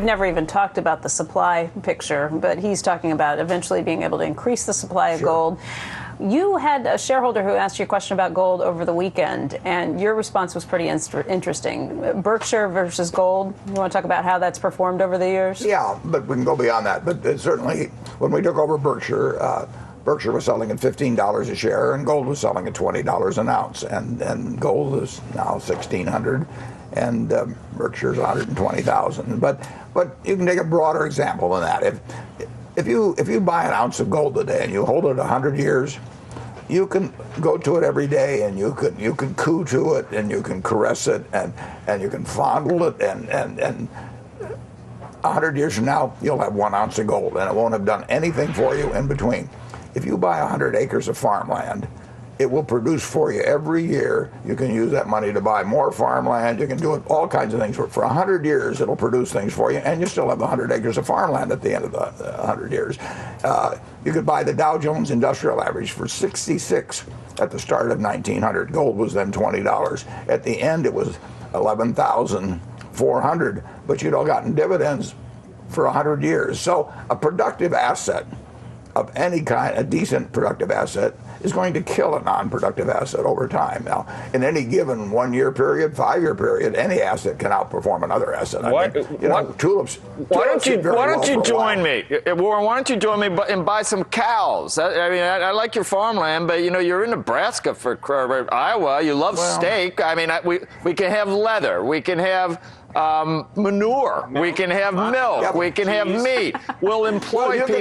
never even talked about the supply picture, but he's talking about eventually being able to increase the supply of gold. You had a shareholder who asked you a question about gold over the weekend, and your response was pretty interesting. Berkshire versus gold. You want to talk about how that's performed over the years? Yeah, but we can go beyond that. But certainly, when we took over Berkshire, Berkshire was selling at $15 a share, and gold was selling at $20 an ounce. And gold is now $1,600, and Berkshire's $120,000. But you can take a broader example than that. If you buy an ounce of gold today and you hold it 100 years, you can go to it every day, and you can coo to it, and you can caress it, and you can fondle it, and 100 years from now, you'll have 1 ounce of gold, and it won't have done anything for you in between. If you buy 100 acres of farmland, it will produce for you every year. You can use that money to buy more farmland. You can do it, all kinds of things. For 100 years, it'll produce things for you, and you still have 100 acres of farmland at the end of the 100 years. You could buy the Dow Jones Industrial Average for 66 at the start of 1900. Gold was then $20. At the end, it was 11,400, but you'd all gotten dividends for 100 years. So a productive asset of any kind, a decent productive asset, is going to kill a non-productive asset over time. Now, in any given 1 year period, 5 year period, any asset can outperform another asset. Tulips. Why don't you join me, Warren? Why don't you join me and buy some cows? I like your farmland, but you're in Nebraska for Iowa. You love steak. We can have leather. We can have manure. We can have milk. We can have meat. We'll employ people. You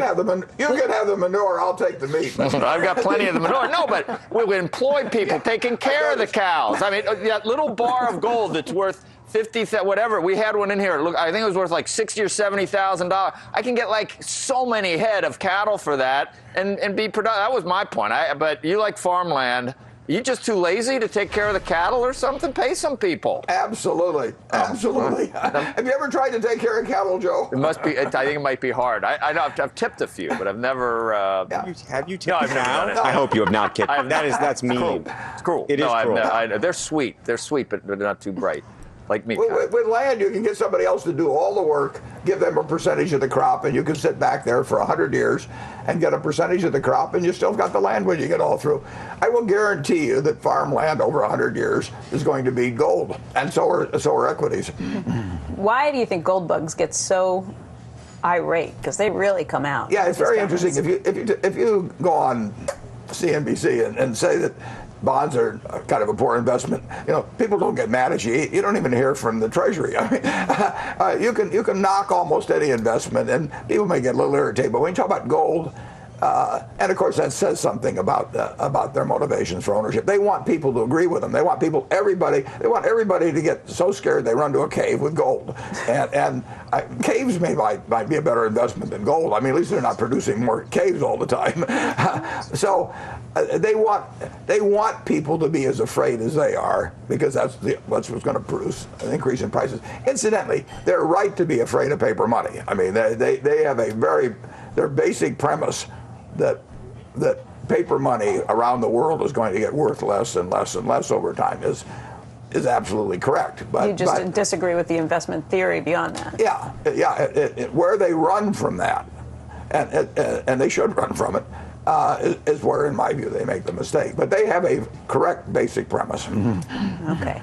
can have the manure. I'll take the meat. I've got plenty of the manure. No, but we'll employ people taking care of the cows. That little bar of gold that's worth 50, whatever. We had one in here. Look, I think it was worth like $60,000 or $70,000. I can get like so many head of cattle for that and be productive. That was my point. But you like farmland. You just too lazy to take care of the cattle or something? Pay some people. Absolutely. Have you ever tried to take care of cattle, Joe? It must be. I think it might be hard. I know I've tipped a few, but I've never. Have you tipped? No, I've never done it. I hope you have not tipped. That's mean. It's cruel. It is cruel. They're sweet. They're sweet, but they're not too bright. Like me. With land, you can get somebody else to do all the work, give them a percentage of the crop, and you can sit back there for 100 years and get a percentage of the crop, and you still got the land when you get all through. I will guarantee you that farmland over 100 years is going to be gold, and so are equities. Why do you think gold bugs get so irate? Because they really come out. Yeah, it's very interesting. If you go on CNBC and say that bonds are kind of a poor investment, people don't get mad at you. You don't even hear from the Treasury. You can knock almost any investment, and people may get a little irritated. But when you talk about gold, and of course that says something about their motivations for ownership. They want people to agree with them. They want everybody to get so scared they run to a cave with gold. And caves might be a better investment than gold. At least they're not producing more caves all the time. So they want people to be as afraid as they are, because that's what's going to produce an increase in prices. Incidentally, they're right to be afraid of paper money. They have their basic premise that paper money around the world is going to get worth less and less and less over time is absolutely correct. But you just disagree with the investment theory beyond that. Yeah. Where they run from that, and they should run from it, is where, in my view, they make the mistake. But they have a correct basic premise. Okay.